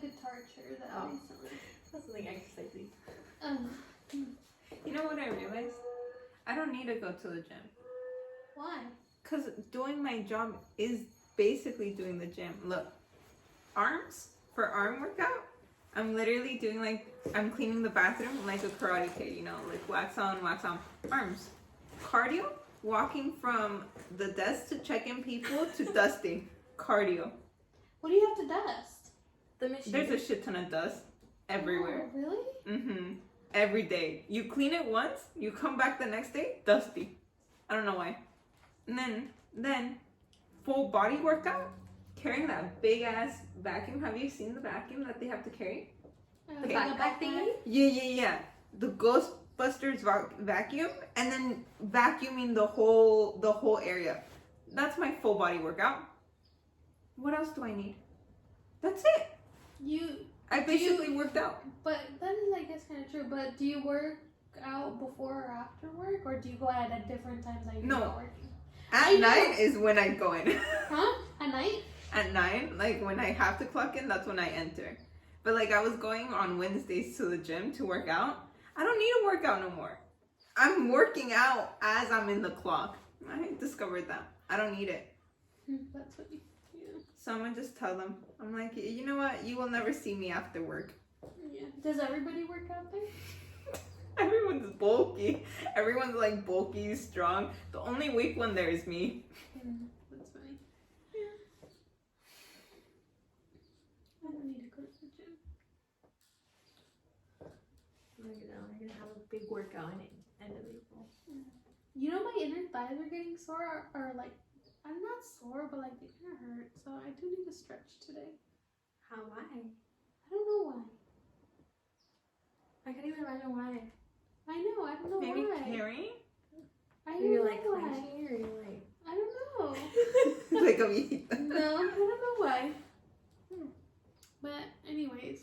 the guitar chair that I recently. That's something exercising. You know what I realized? I don't need to go to the gym. Why? Because doing my job is basically doing the gym. Look, arms, for arm workout, I'm literally doing like, I'm cleaning the bathroom like a karate kid, you know, like wax on, arms. Cardio, walking from the desk to check-in people to dusting. Cardio. What do you have to dust? The machine. There's a shit ton of dust everywhere. Oh, really? Mm-hmm. Every day. You clean it once, you come back the next day, dusty. I don't know why. And then full body workout, carrying that big ass vacuum. Have you seen the vacuum that they have to carry? The backpack thingy? Yeah. The Ghostbusters vacuum, and then vacuuming the whole area. That's my full body workout. What else do I need? That's it. I basically worked out. But that is, I guess, kind of true. But do you work out before or after work, or do you go out at different times that you're not working? At 9 is when I go in. Huh? At night? At 9, like when I have to clock in, that's when I enter. But like I was going on Wednesdays to the gym to work out. I don't need to work out no more. I'm working out as I'm in the clock. I discovered that. I don't need it. That's what you do. So I'm gonna just tell them. I'm like, you know what? You will never see me after work. Yeah. Does everybody work out there? Everyone's bulky. Everyone's like bulky, strong. The only weak one there is me. That's funny. Yeah. I don't need to go to the gym. I'm gonna have a big workout in end of April. You know, my inner thighs are getting sore, or like, I'm not sore, but like they kind of hurt. So I do need to stretch today. Why? I don't know why. I can't even imagine why. I know, I don't know Maybe why. carrying? I Are don't you know like why. clenching or are you like? I don't know. Like a viejita. No, I don't know why. But anyways,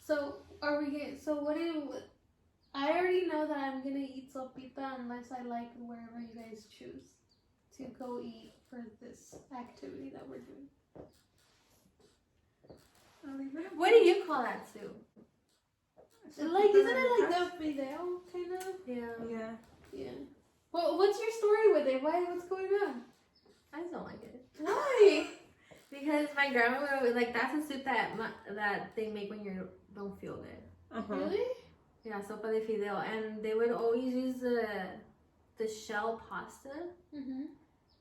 so are we getting? So what do you? I already know that I'm gonna eat sopita unless I like wherever you guys choose to go eat for this activity that we're doing. What do you call that soup? Like, isn't it like the fideo kind of? Yeah. Yeah. Well, what's your story with it? What's going on? I just don't like it. Why? Because my grandma would like that's a soup that they make when you don't feel good. Uh-huh. Really? Yeah, sopa de fideo, and they would always use the shell pasta, Mhm.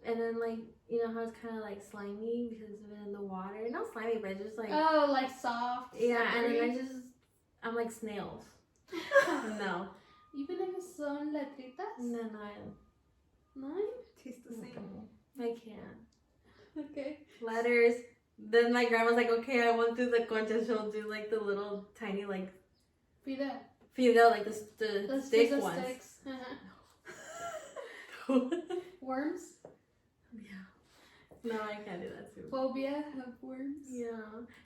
and then like you know how it's kind of like slimy because of it in the water. Not slimy, but it's just like Like soft. yeah, slippery. and then I'm like snails. No, Even if it's son letritas? no, No? Tastes the same. I can't. Okay. Letters. Then my grandma's like, okay, I won't do the concha. She'll do like the little tiny like Fideo. fideo, like the stick the ones. sticks. Worms? Yeah. No, I can't do that soup. Phobia of worms? Yeah.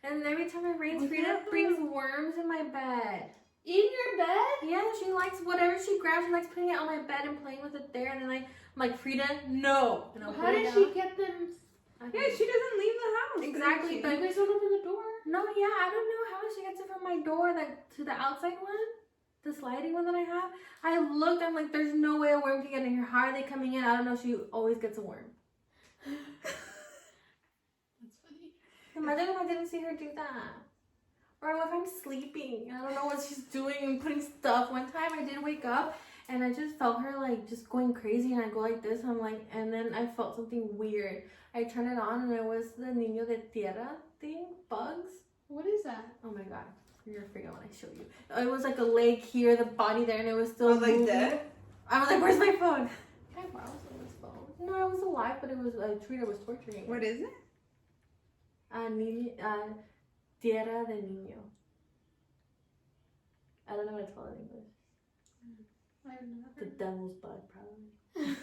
And every time it rains, What Frida happened? brings worms in my bed. In your bed? Yeah, she likes whatever she grabs, she likes putting it on my bed and playing with it there. And then I'm like, Frida, no. And I'll How put it did down. she get them? Yeah, she doesn't leave the house. Exactly, You but guys don't open the door? no, yeah, I don't know how she gets it from my door to the outside one, the sliding one that I have. I looked, I'm like, there's no way a worm can get in here. How are they coming in? I don't know. She always gets a worm. That's funny. Imagine if I didn't see her do that. Or if I'm sleeping. I don't know what she's doing and putting stuff. One time I did wake up and I just felt her like just going crazy and I go like this. I'm like, and then I felt something weird. I turned it on and it was the Niño de Tierra thing, bugs. What is that? Oh my god, you're gonna forget when I show you. It was like a leg here, the body there, and it was still Oh, like moving. that? I was like, where's my phone? Can I borrow someone's phone? No, I was alive, but it was a tree that was torturing. What is it? Tierra de Niño. I don't know what it's called in English. I don't know. The devil's bug, probably.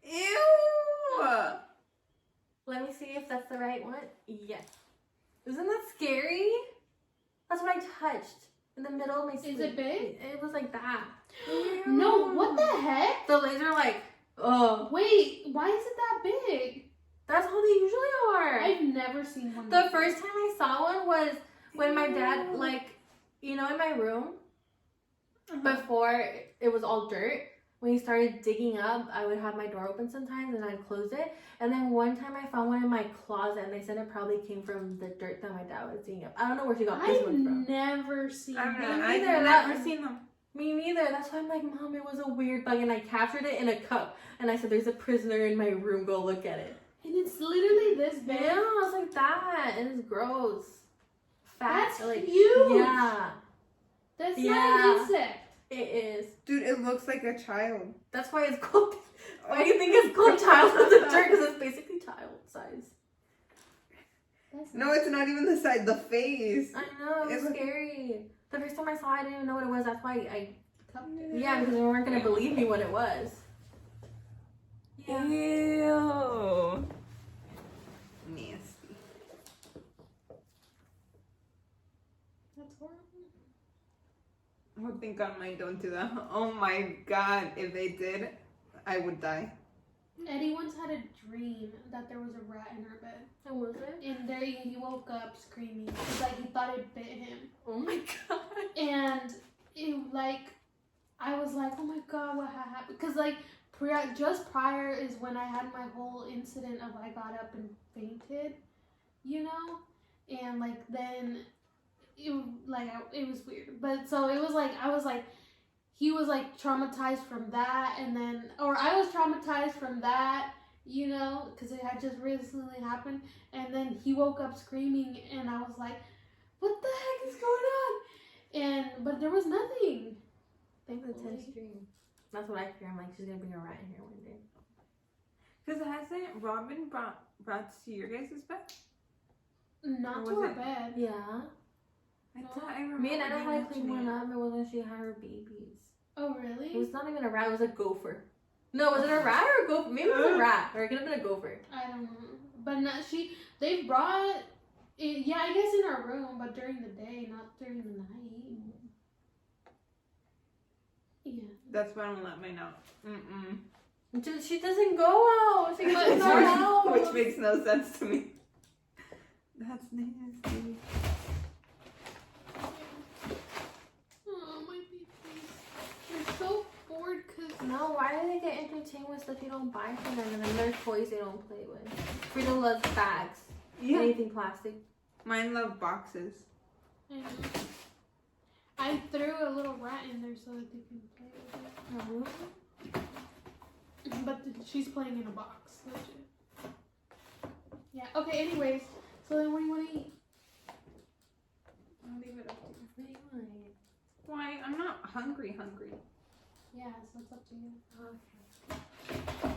Ew! Let me see if that's the right one. Yes. Isn't that scary? That's what I touched in the middle of my sleep. Is it big? It was like that. No, what the heck? The laser like, oh. Wait, why is it that big? That's how they usually are. I've never seen one. The first time I saw one was when my dad, like, you know, in my room, before it was all dirt, when he started digging up, I would have my door open sometimes and I'd close it. And then one time I found one in my closet and they said it probably came from the dirt that my dad was digging up. I don't know where she got this one from. I've never seen I've one. never seen them. Me neither. That's why I'm like, Mom, it was a weird bug. And I captured it in a cup. And I said, there's a prisoner in my room. Go look at it. And it's literally this big. Yeah, I was like that. And it's gross. Fat. That's like, huge. Yeah. That's Yeah. not an insect. It is. Dude, it looks like a child. That's why it's called. Why do you think it's called child of the dirt? Because it's basically child size. That's No, it's not even the side, the face. I know. It was It's like- scary. The first time I saw it, I didn't even know what it was. That's why I. not- Yeah, because they weren't gonna believe me what it was. Yeah. Ew. Nasty. That's horrible. Oh, thank God mine don't do that. Oh my God, if they did, I would die. Eddie once had a dream that there was a rat in her bed. How was it? And there he woke up screaming. It's like he thought it bit him. Oh my god. And it like, I was like, oh my God, what happened? Because like, just prior is when I had my whole incident of I got up and fainted, you know? And like then, it was weird. But so it was like, I was like, he was like traumatized from that, and then, or I was traumatized from that, you know, because it had just recently happened, and then he woke up screaming, and I was like, what the heck is going on? And, but there was nothing. Thankfully, intense dream. That's what I fear. I'm like, she's gonna bring a rat in here one day. Because hasn't Robin brought rats to your guys' bed? Not Or to was our it- bed. Yeah. I thought I remember. Me and Anna you had to clean mentioning one it. up. It was when she had her babies. Oh, really? It was not even a rat. It was a gopher. No, was it a rat or a gopher? Maybe it was a rat. Or it could have been a gopher. I don't know. But not, they brought it, yeah, I guess in our room, but during the day, not during the night. Yeah. That's why I don't let mine out. Mm-mm. She doesn't go out. She goes in our house. Which makes no sense to me. That's nasty. Oh, my babies. They're so bored because No, why do they get entertained with stuff you don't buy for them and then their toys they don't play with? Frida loves bags. Yeah. Anything plastic. Mine love boxes. I threw a little rat in there so that they can play with it. But she's playing in a box. Legit. Yeah. Okay. Anyways, so then what do you want to eat? I'll leave it up to you. Why? I'm not hungry. Yeah, so it's up to you. Okay.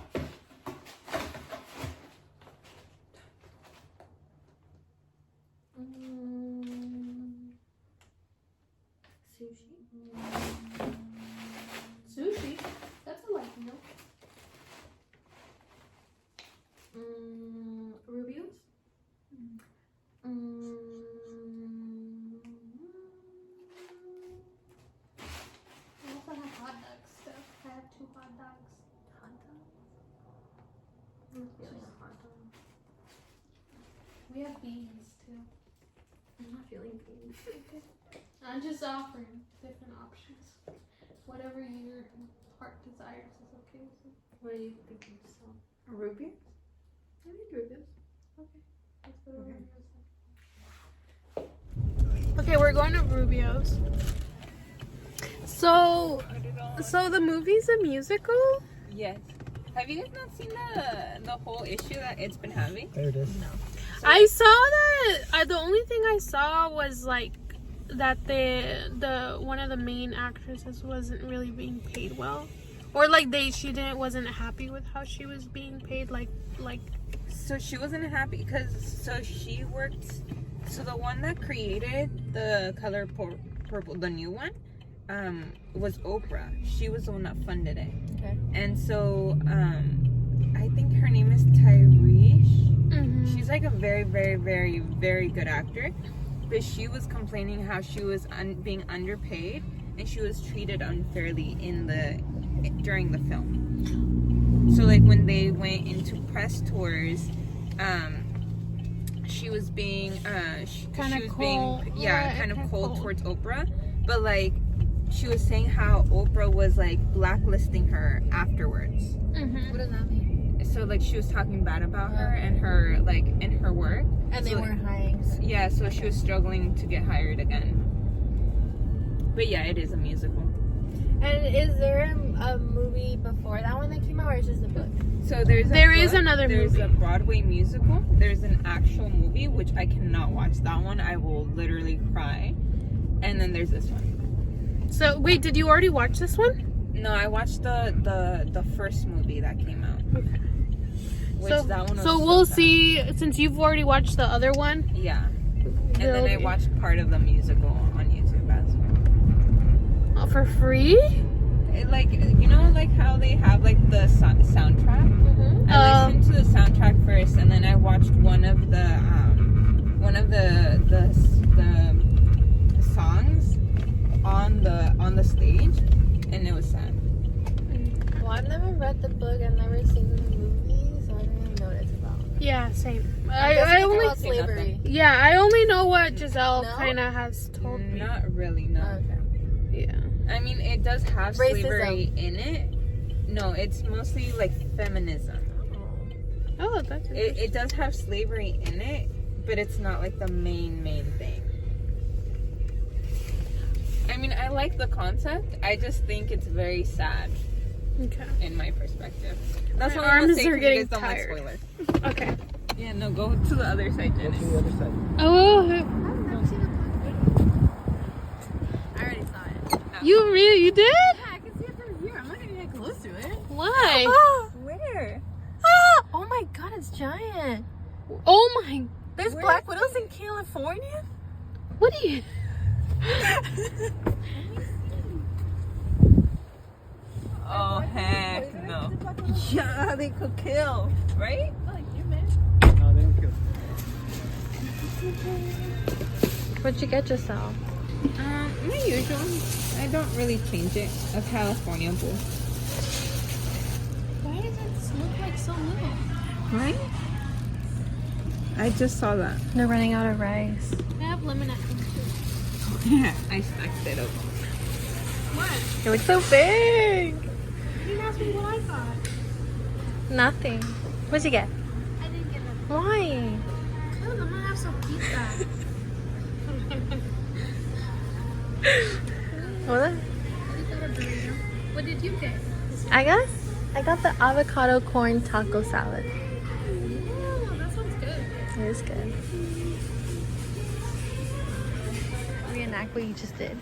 Sushi. Sushi. That's a light meal. Rubios. I also have hot dog stuff. I have 2 hot dogs. Hot dog. I'm feeling a hot dog. We have beans too. I'm not feeling beans. I'm just offering different options. Whatever your heart desires is okay with me. What are you thinking, so? Ruby? I need Rubios. Let's go to Okay. Rubio's. Okay, we're going to Rubio's. So the movie's a musical? Yes. Have you guys not seen the whole issue that it's been having? There it is. I saw that. The only thing I saw was like that the one of the main actresses wasn't really being paid well, or like she wasn't happy with how she was being paid. Like So she wasn't happy because she worked. So the one that created the color purple, the new one, was Oprah. She was the one that funded it. Okay. And so I think her name is Tyrese. She's like a very, very, very, very good actor. But she was complaining how she was being underpaid and she was treated unfairly during the film. So like when they went into press tours, she was being Kinda she was cold. being Yeah, kind of kinda cold cold. towards Oprah, but like she was saying how Oprah was like blacklisting her afterwards. Mm-hmm. What does that mean? So like she was talking bad about her and her like in her work. And they So, weren't hiring. yeah, so she was struggling to get hired again. But yeah, it is a musical. And is there a movie before that one that came out, or is just the book? So there is another there's movie. a Broadway musical. There's an actual movie, which I cannot watch that one. I will literally cry. And then there's this one. So wait, did you already watch this one? No, I watched the first movie that came out. Okay. Which that one was So we'll sad. see. Since you've already watched the other one. Yeah. And then I watched part of the musical on YouTube as well. Oh, for free? Like, you know, like how they have like the soundtrack. Mm-hmm. I listened to the soundtrack first, and then I watched one of the songs on the stage, and it was sad. Well, I've never read the book. I've never seen the movie, so I don't really know what it's about. Yeah, same. I I only about slavery. yeah, I only know what Giselle No? kind of has told me. Not really, no. Okay. Yeah. I mean, it does have Racism. slavery in it. No, it's mostly like feminism. Oh, that's It does have slavery in it, but it's not like the main thing. I mean, I like the concept. I just think it's very sad okay. in my perspective. That's My what I'm gonna arms say are 'cause getting you guys don't tired. like spoilers. Okay. Yeah, no, go to the other side, Janet. To the other side. Oh, I've never seen the book. I already saw it. you did? Yeah, I can see it from here. I'm not gonna get close to it. Why? Where? Oh my god, it's giant. Oh my! There's Where black is widows in California? What are you? Oh heck no! Yeah, they could kill, right? No, they don't kill. What'd you get yourself? My usual. I don't really change it. A California bowl, Why does it look like so little? right? I just saw that. They're running out of rice. I have lemon at home too. Yeah, I stacked it up. What? It looks so big. You didn't ask me what I got. Nothing. What'd you get? I didn't get that. Why? Cause I'm gonna have some pizza. What? I got a burrito. What did you get? I got the avocado corn taco salad. Oh, that sounds good. It is good. Reenact what you just did.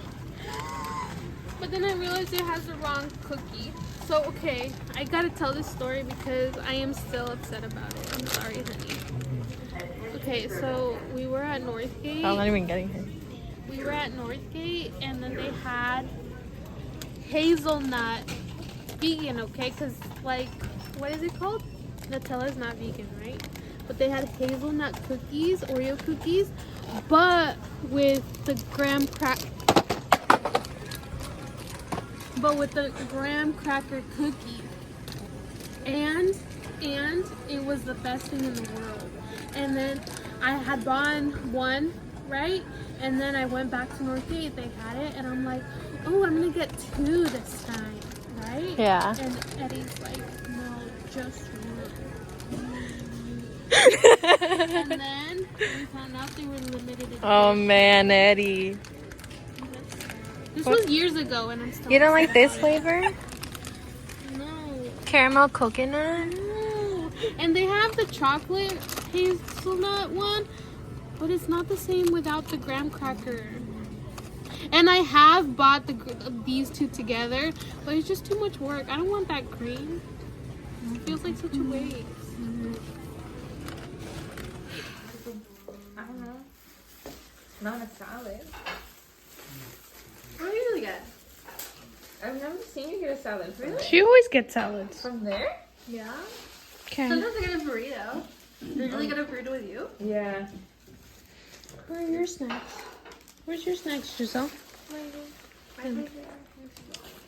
But then I realized it has the wrong cookie. So, okay, I gotta tell this story because I am still upset about it. I'm sorry, honey. Okay, so we were at Northgate. I'm not even getting here. We were at Northgate and then they had hazelnut vegan, okay? Because, like, what is it called? Nutella's not vegan, right? But they had hazelnut cookies, Oreo cookies, but with the graham cracker cookie. And it was the best thing in the world. And then I had bought one, right? And then I went back to Northgate, they had it, and I'm like, oh, I'm gonna get 2 this time, right? Yeah. And Eddie's like, no, just one. And then we found out they were limited edition. Oh man, Eddie. This was years ago, and I'm still. You don't like this upset about it. flavor? No. Caramel coconut? No. And they have the chocolate hazelnut one, but it's not the same without the graham cracker. And I have bought these 2 together, but it's just too much work. I don't want that cream. It feels like such a waste. I don't know. Not a salad. What do you usually get? I've never seen you get a salad. Really? She always gets salads. From there? Yeah. Okay. Sometimes I get a burrito. Do you usually get a burrito with you? Yeah. Where are your snacks? Where's your snacks, Giselle?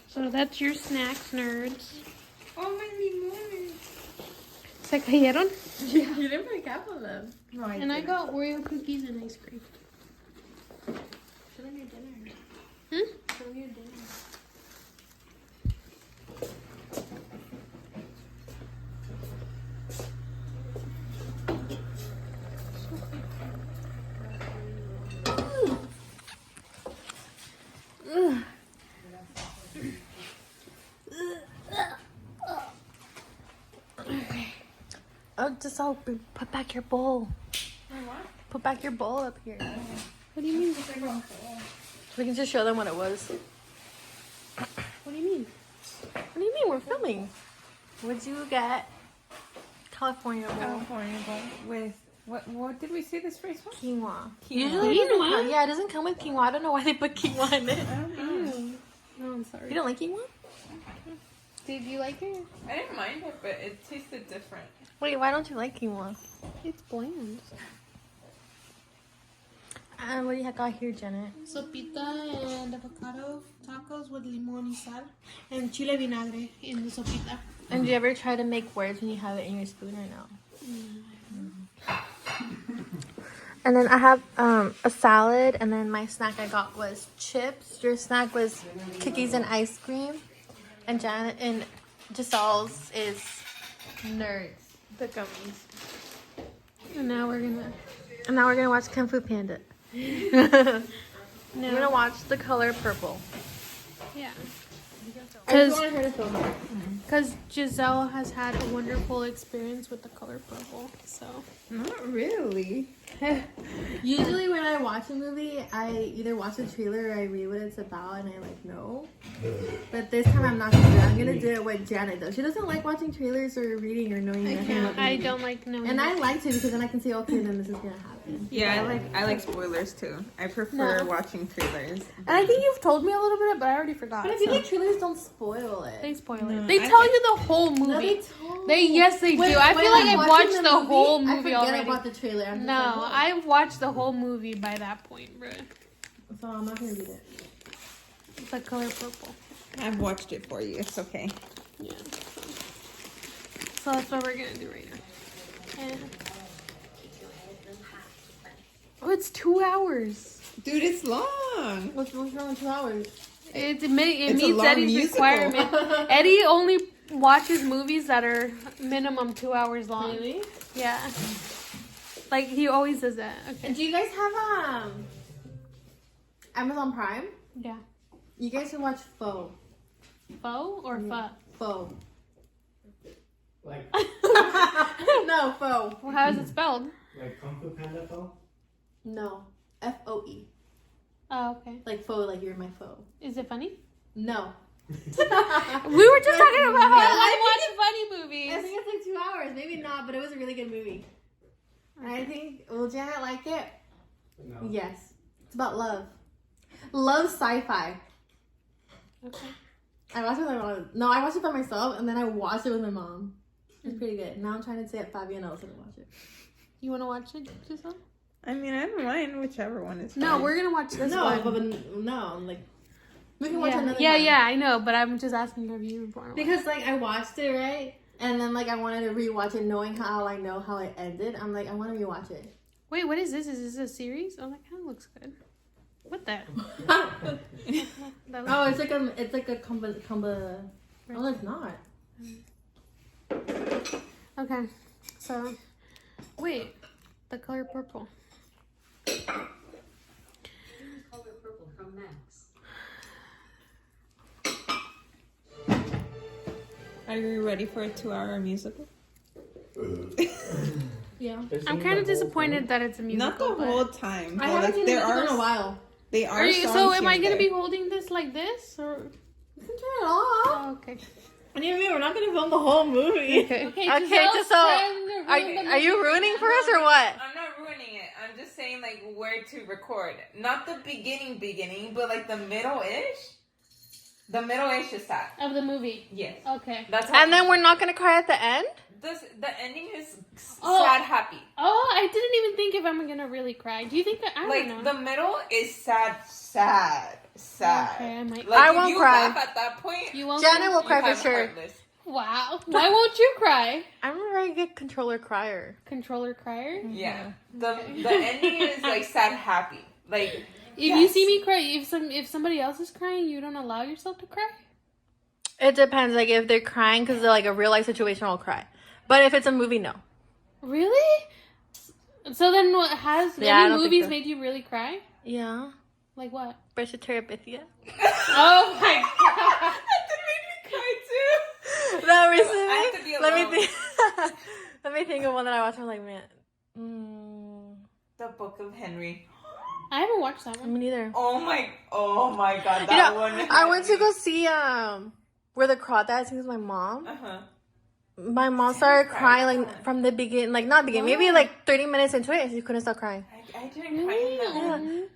So that's your snacks, nerds. Oh, my limones. Se cayeron? Yeah. You didn't break half of them. No, And I got Oreo cookies and ice cream. Show them your dinner. Hmm? Show them your dinner. Oh, just put back your bowl. What? Put back your bowl up here. What do you mean? We can just show them what it was. What do you mean? What do you mean? We're filming. What'd you get? California bowl. California bowl with what did we say this phrase was? Quinoa. Quinoa. Usually it doesn't Quinoa? come, yeah, it doesn't come with quinoa. I don't know why they put quinoa in it. I don't know. No, I'm sorry. You don't like quinoa? Did you like it? I didn't mind it, but it tasted different. Wait, why don't you like quinoa? It's bland. And what do you got here, Janet? Sopita and avocado tacos with limon y sal. And chile vinagre in the sopita. And do you ever try to make words when you have it in your spoon or no? And then I have a salad, and then my snack I got was chips. Your snack was cookies and ice cream. And Janet and Giselle's is nerds, the gummies. And now we're gonna. And now we're gonna watch Kung Fu Panda. We're gonna watch The Color Purple. Yeah. I just wanted her to film it. Because Giselle has had a wonderful experience with The Color Purple. So. Not really. Usually when I watch a movie, I either watch the trailer or I read what it's about and I know. But this time I'm not gonna do it. I'm gonna do it what Janet does. She doesn't like watching trailers or reading or knowing nothing about the I movie. don't like knowing. And I like to because then I can say, okay, then this is gonna happen. Yeah, I like spoilers too. I prefer No. watching trailers. And I think you've told me a little bit, but I already forgot. But I feel like trailers don't spoil it. They spoil No, it. They I tell think- you the whole movie. No, they don't. Yes, they do. I feel like I've watched the whole movie I forget already. about the trailer. I'm just No, like, oh. I've watched the whole movie by that point, bro. So I'm not gonna read it. The Color Purple. I've watched it for you. It's okay. Yeah. So that's what we're gonna do right now. And oh, it's 2 hours. Dude, it's long. What's wrong with 2 hours? It It's a meets long Eddie's musical. requirement. Eddie only watches movies that are minimum 2 hours long. Really? Yeah. Like he always does that. Okay. Do you guys have Amazon Prime? Yeah. You guys can watch Pho. Pho or pho? Pho. Like No, Pho. Well, how is it spelled? Kung Fu Panda though? No. F-O-E. Oh, okay. Like pho, like you're my foe. Is it funny? No. We were just talking about how Yeah, I I watch funny movies. I think it's like 2 hours. Maybe not, but it was a really good movie. And I think, will Janet like it? No. Yes. It's about love. Love sci-fi. Okay. I watched it with my mom. No, I watched it by myself, and then I watched it with my mom. It's pretty good. Now I'm trying to say it Fabian else to watch it. You want to watch it, Giselle? I mean, I don't mind whichever one is. No, fine. we're gonna watch this No, one. but no, like we can watch yeah, another yeah, time. yeah, I know, but I'm just asking if you want to watch. Because like I watched it, right? And then like I wanted to rewatch it knowing how I know how it ended. I'm like, I want to rewatch it. Wait, what is this? Is this a series? Oh, that kind of looks good. What the? That Oh, it's like a combo. Oh, it's not. Okay, so wait, The Color Purple. Color Purple from Max. Are you ready for a 2-hour musical? Yeah. I'm kind of disappointed that it's a musical. Not the but- whole time. I but, haven't like, seen there it in a while. They are. Are you, so songs am here I and gonna there. be holding this like this or? You can turn it off. Oh, okay. What do you mean? We're not gonna film the whole movie. Okay. Okay, Giselle's so trying to ruin the movie. ruining for us or what? I'm not ruining it. I'm just saying like where to record. Not the beginning, but like the middle-ish. The middle-ish is sad. Of the movie. Yes. Okay. That's how And then we're not gonna cry at the end. the ending is Oh. sad happy. Oh, I didn't even think if I'm gonna really cry. Do you think that? I Like don't know. the middle is sad. Okay, I might. Like I if won't you cry. laugh at that point, You won't. Janet will you cry have for sure. heartless. Wow. Why won't you cry? I'm a very good controller crier. Controller crier? Yeah. The ending is like sad happy. Like If you see me cry, if somebody else is crying, you don't allow yourself to cry? It depends. Like if they're crying because they're like a real life situation, I'll cry. But if it's a movie, no. Really? So then what has Yeah, I any don't think movies so. made you really cry? Yeah. Like what? Vegetarian. Oh my god. That made me cry too. No, I have to be recently. Let me alone. think. Let me think of one that I watched. I'm like, man. The Book of Henry. I haven't watched that one. Me neither. Oh my god, that You know, one. I went to go see Where the Crawdads Sings with my mom. My mom started crying like from the beginning, like not beginning, maybe like 30 minutes into it, and she couldn't stop crying. I didn't cry in that one. Mm.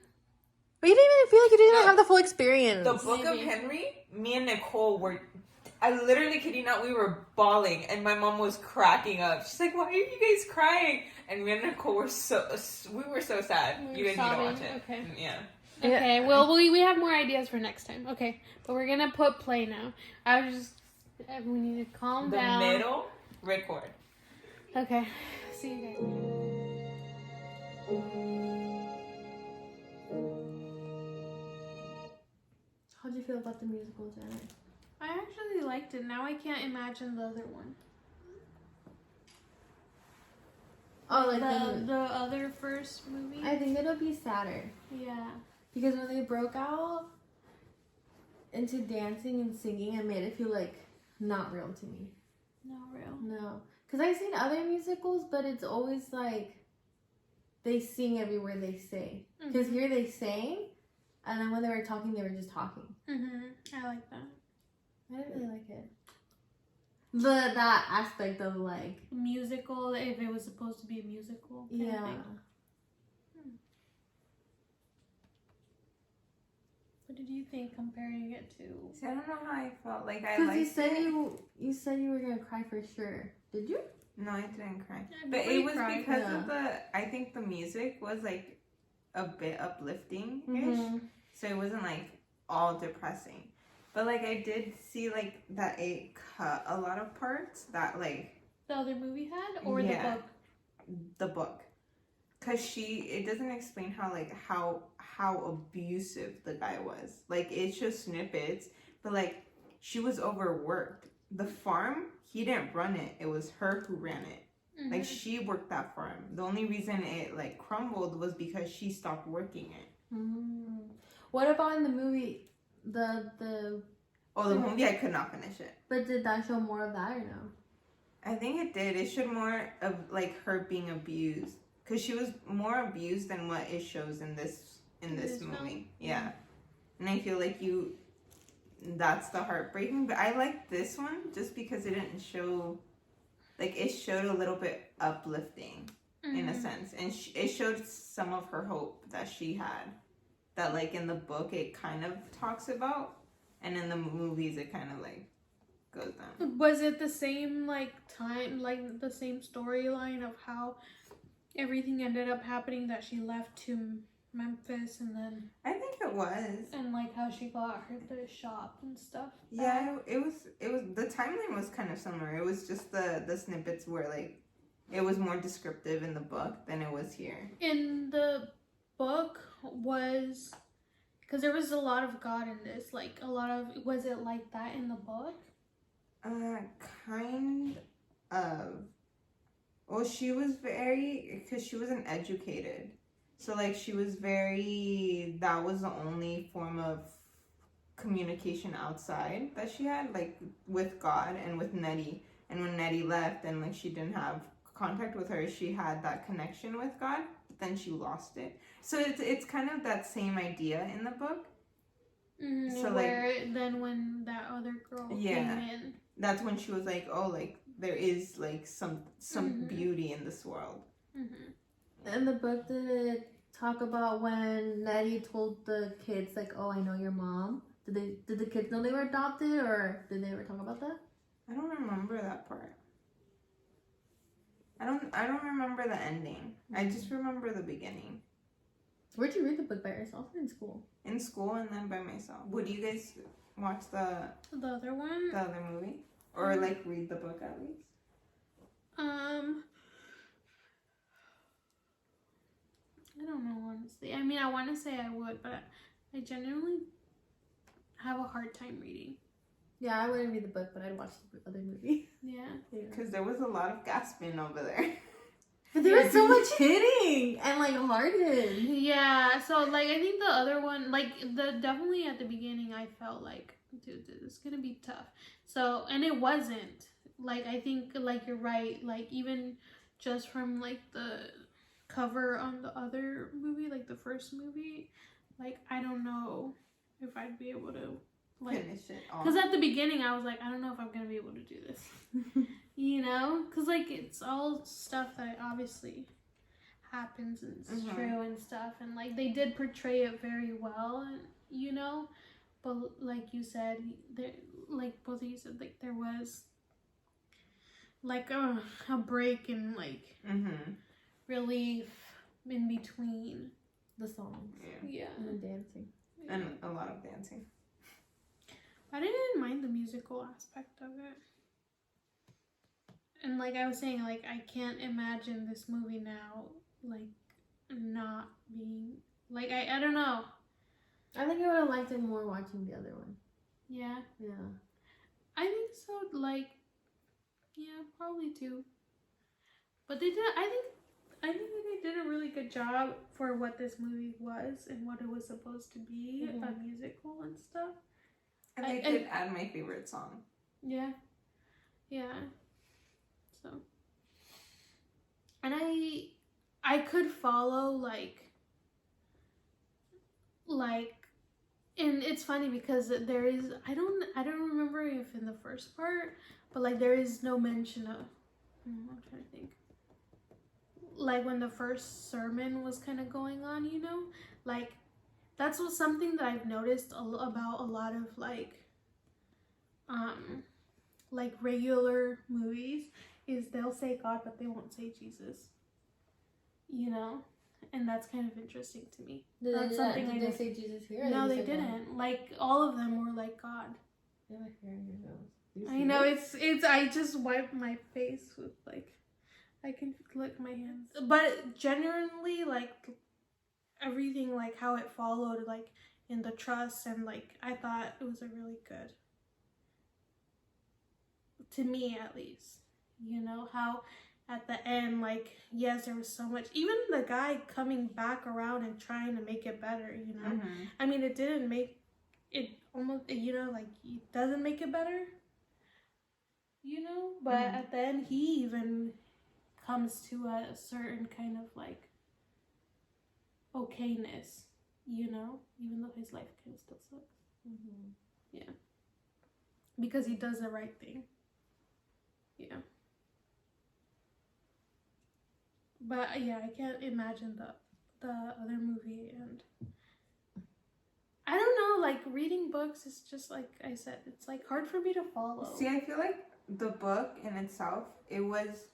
But you didn't even feel like you didn't No. even have the full experience. The Book of Henry, me and Nicole were, I literally kid you not, we were bawling, and my mom was cracking up. She's like, "Why are you guys crying?" And me and Nicole were so sad. We were You guys need to sobbing, watch it. okay. Yeah. Okay, well, we have more ideas for next time. Okay, but we're gonna put play now. We need to calm The down. middle, record. Okay, see you guys. How'd you feel about the musical, Janet? I actually liked it. Now I can't imagine the other one. Oh, like The other first movie. I think it'll be sadder Yeah. because when they broke out into dancing and singing, it made it feel like not real to me. Not real. No, because I've seen other musicals, but it's always like they sing everywhere they say. Because here they sang, and then when they were talking, they were just talking. I like that. I didn't really like it. That aspect of like Musical, if it was supposed to be a musical. kind of yeah. thing. What did you think comparing it to? See, I don't know how I felt. Like I Because liked you said you were gonna cry for sure. Did you? No, I didn't cry. Yeah, But nobody it was cried. because Yeah. of I think the music was like a bit uplifting-ish. Mm-hmm. So it wasn't like all depressing. But like I did see like that it cut a lot of parts that like The other movie had, or Yeah. the book? the book. Cause it doesn't explain how abusive the guy was. Like it shows snippets, but like she was overworked. The farm, he didn't run it. It was her who ran it. Like she worked that farm. The only reason it like crumbled was because she stopped working it. What about in the movie? The movie I could not finish it. but did that show more of that or no? I think it did. It showed more of like her being abused, cause she was more abused than what it shows in this this movie. film? Yeah, and I feel like that's the heartbreaking. But I like this one just because it didn't show, like it showed a little bit uplifting in a sense, and it showed some of her hope that she had. That like in the book it kind of talks about, and in the movies it kind of like goes down. Was it the same time, like the same storyline of how everything ended up happening, that she left to Memphis and then I think it was. and like how she got her the shop and stuff? Yeah, it was the timeline was kind of similar. It was just the snippets where like it was more descriptive in the book than it was here. In the book was, because there was a lot of God in this, like a lot of, was it like that in the book? Kind of. Well, she was because she wasn't educated. So, like, she was that was the only form of communication outside that she had, like, with God and with Nettie. And when Nettie left and, like, she didn't have contact with her, she had that connection with God, but then she lost it. So, it's kind of that same idea in the book. So, where then when that other girl came in. That's when she was like, oh, like, there is, like, some beauty in this world. In the book, did it talk about when Nettie told the kids like, "Oh, I know your mom"? Did the kids know they were adopted, or did they ever talk about that? I don't remember that part. I don't remember the ending. I just remember the beginning. Where'd you read the book, by yourself or in school? In school and then by myself. Would you guys watch the The other one? other movie? Or like read the book at least? I don't know, honestly. I mean, I want to say I would, but I genuinely have a hard time reading. Yeah, I wouldn't read the book, but I'd watch the other movie. Yeah. Because there was a lot of gasping over there. But there was so much hitting and like hearted. Yeah, so like I think the other one, like definitely at the beginning, I felt like, dude, this is gonna be tough. So, and it wasn't. Like I think like you're right. Like even just from like the cover on the other movie, like the first movie, like I don't know if I'd be able to like. Finish it off. Because at the beginning, I was like, I don't know if I'm gonna be able to do this. You know, because like it's all stuff that obviously happens and it's true and stuff, and like they did portray it very well, and you know, but like you said, there, like both of you said, like there was like a break and like relief in between The songs. yeah, And the dancing. And a lot of dancing. I didn't mind the musical aspect of it. And like I was saying, like I can't imagine this movie now, like not being like I don't know. I think I would have liked it more watching the other one. Yeah, Yeah. I think so. Like, yeah, probably too. But they did. I think that they did a really good job for what this movie was and what it was supposed to be, a musical and stuff. And they did add my favorite song. Yeah, yeah. So, and I could follow like, and it's funny because there is I don't remember if in the first part, but like there is no mention of. I'm trying to think. Like when the first sermon was kind of going on, you know, like that's what something that I've noticed about a lot of like regular movies is they'll say God but they won't say Jesus, you know, and that's kind of interesting to me. That's something Did they say Jesus here? No, they didn't. Like all of them were like God. You have a hair in your nose. I know it's I just wiped my face with like I can lick my hands, but genuinely like everything like how it followed like in the trust and like I thought it was a really good, to me at least, you know, how at the end like yes there was so much, even the guy coming back around and trying to make it better, you know. I mean it didn't make it almost, you know, like it doesn't make it better, you know, but at the end he even comes to a certain kind of like okayness, you know, even though his life kind of still sucks. Yeah, because he does the right thing. Yeah, but yeah, I can't imagine the other movie, and I don't know, like reading books is just like I said, it's like hard for me to follow. See, I feel like the book in itself, it was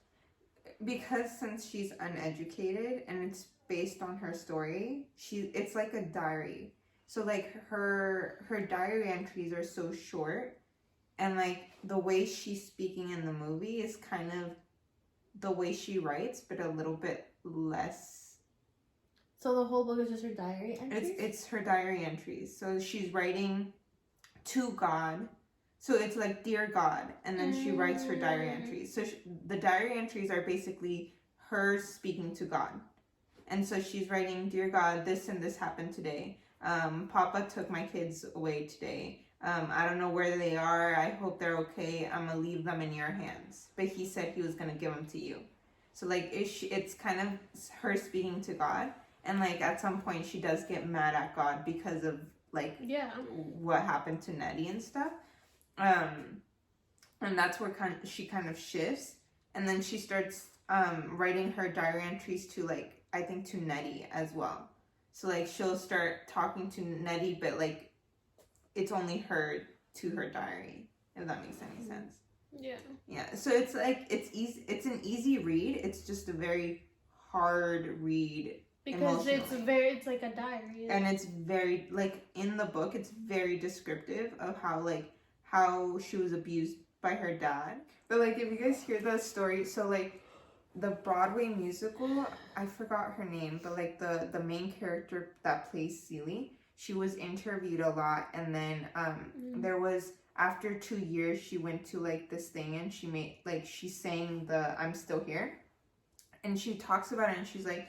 because since she's uneducated and it's based on her story, it's like a diary. So like her diary entries are so short, and like the way she's speaking in the movie is kind of the way she writes, but a little bit less. So the whole book is just her diary entries? It's her diary entries. So she's writing to God. So it's like, dear God, and then she writes her diary entries. So the diary entries are basically her speaking to God. And so she's writing, dear God, this and this happened today. Papa took my kids away today. I don't know where they are. I hope they're okay. I'm going to leave them in your hands. But he said he was going to give them to you. So like it's kind of her speaking to God. And like at some point she does get mad at God because of like what happened to Nettie and stuff. And that's where she kind of shifts, and then she starts writing her diary entries to like I think to Nettie as well. So like she'll start talking to Nettie, but like it's only her to her diary, if that makes any sense. Yeah. So it's like it's easy. It's an easy read. It's just a very hard read. Because it's like a diary. And it's very like in the book. It's very descriptive of how she was abused by her dad. But like, if you guys hear the story, so like the Broadway musical, I forgot her name, but like the main character that plays Celie, she was interviewed a lot, and then there was, after 2 years, she went to like this thing, and she sang the "I'm Still Here," and she talks about it, and she's like,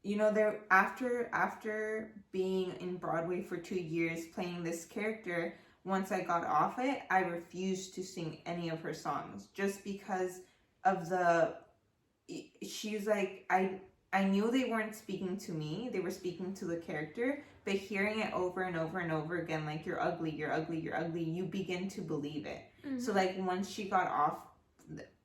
you know, there after being in Broadway for 2 years playing this character, once I got off it, I refused to sing any of her songs just because of she's like, I knew they weren't speaking to me, they were speaking to the character, but hearing it over and over and over again, like, you're ugly, you're ugly, you're ugly, you begin to believe it. So like, once she got off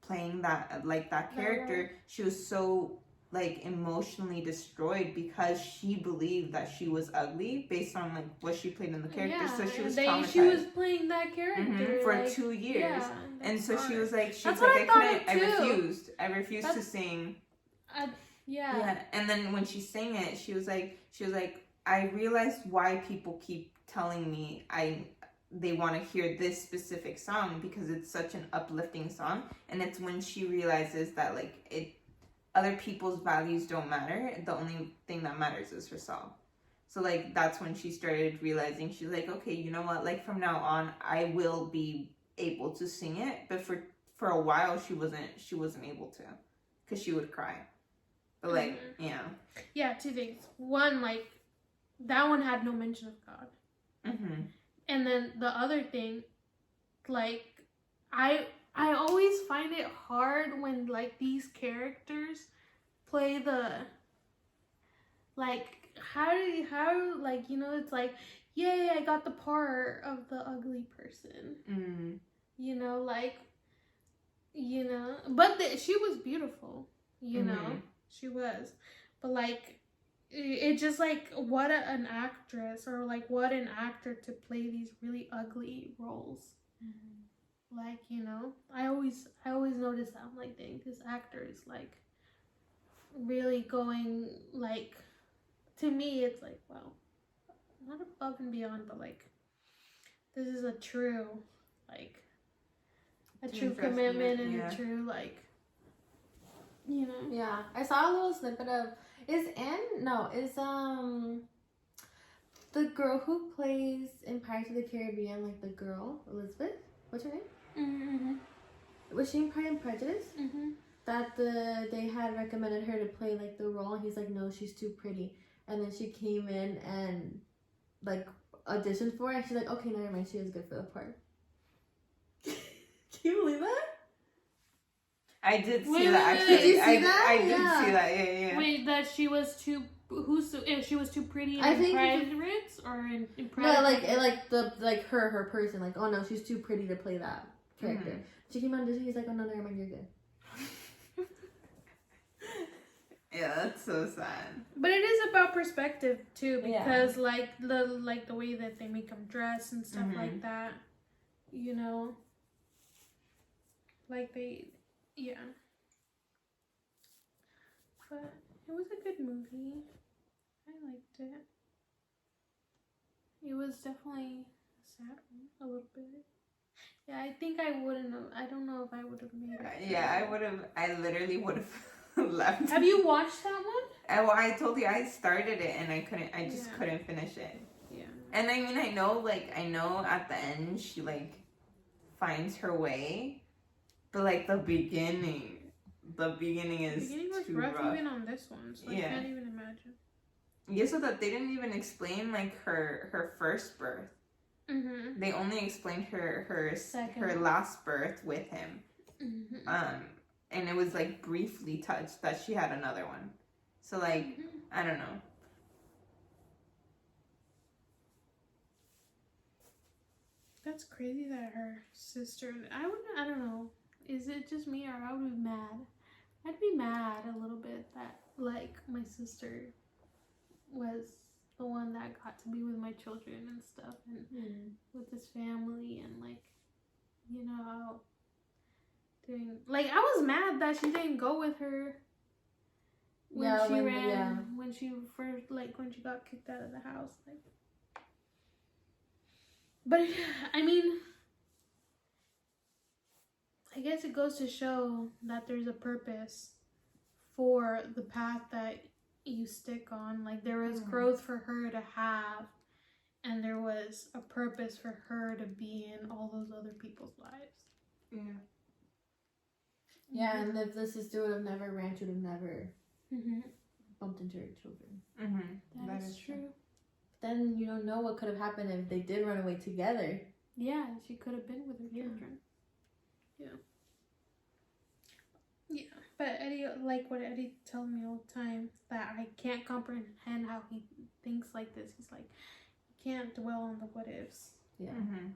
playing that, like, that character, she was so like emotionally destroyed because she believed that she was ugly based on like what she played in the character. So she was traumatized. She was playing that character for like, 2 years, yeah, and so she was like, I refused to sing. Yeah. And then when she sang it, she was like, I realized why people keep telling me they want to hear this specific song because it's such an uplifting song, and it's when she realizes that like other people's values don't matter. The only thing that matters is herself. So like, that's when she started realizing, she's like, okay, you know what? Like, from now on, I will be able to sing it. But for a while, she wasn't able to, because she would cry. But like, yeah. Yeah, 2 things. One, like, that one had no mention of God. And then the other thing, like, I always find it hard when like these characters play the, like, how like, you know, it's like, yay, I got the part of the ugly person. You know, like, you know, but she was beautiful, you know, she was, but like, it just like, what an actress, or like what an actor to play these really ugly roles. Like, you know, I always notice that. I'm like, dang, this actor is like really going, like, to me it's like, wow, not above and beyond, but like, this is a true, like, a true commitment and a true, like, you know. Yeah, I saw a little snippet of, is the girl who plays in Pirates of the Caribbean, like the girl, Elizabeth, what's her name? Was she in Pride and Prejudice? That they had recommended her to play like the role, and he's like, no, she's too pretty. And then she came in and like auditioned for it, and she's like, okay, never mind, she is good for the part. Can you believe that? I did see that actually. Did you see that? I did see that. Yeah. Wait, that she was too if she was too pretty in Pirates or in Pride? No, like her person, like, oh no, she's too pretty to play that character. She came on Disney, he's like, oh no, never mind, you're good. Yeah, that's so sad. But it is about perspective too, because like the way that they make them dress and stuff like that, you know, like but it was a good movie. I liked it. It was definitely a sad one, a little bit. Yeah, I think I wouldn't have. I don't know if I would have made it. Yeah, I would have. I literally would have left. Have you watched that one? I told you I started it and I couldn't. I just couldn't finish it. Yeah. And I mean, I know at the end she like finds her way, but like the beginning is the beginning was too rough, rough. Even on this one, so I can't even imagine. Yeah, so that they didn't even explain like her first birth. They only explained her last birth with him. And it was like briefly touched that she had another one. So like, I don't know. That's crazy that her sister. I don't know. Is it just me, or I would be mad? I'd be mad a little bit that like my sister was the one that got to be with my children and stuff, and with this family, and like, you know, doing, like, I was mad that she didn't go with her when she first, like, when she got kicked out of the house, like. But I mean, I guess it goes to show that there's a purpose for the path that you stick on. Like there was growth for her to have, and there was a purpose for her to be in all those other people's lives. Yeah. Yeah, and if the sister would have never ran, she would have never Mm-hmm. bumped into her children. Mm-hmm. That is true. Then you don't know what could have happened if they did run away together. Yeah, she could have been with her Yeah. children. Yeah. Yeah, but Eddie, like what Eddie tells me all the time, that I can't comprehend how he thinks like this. He's like, you can't dwell on the what ifs. Yeah. Mm-hmm.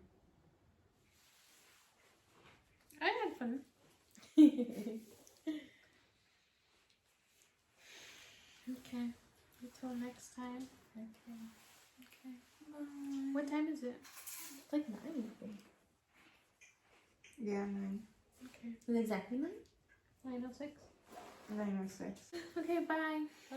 I had fun. Okay. Until next time. Okay. Okay. What time is it? It's like 9, I think. Yeah, 9. Okay. Is it exactly 9? 9:06. 9:06. Okay, bye. Bye.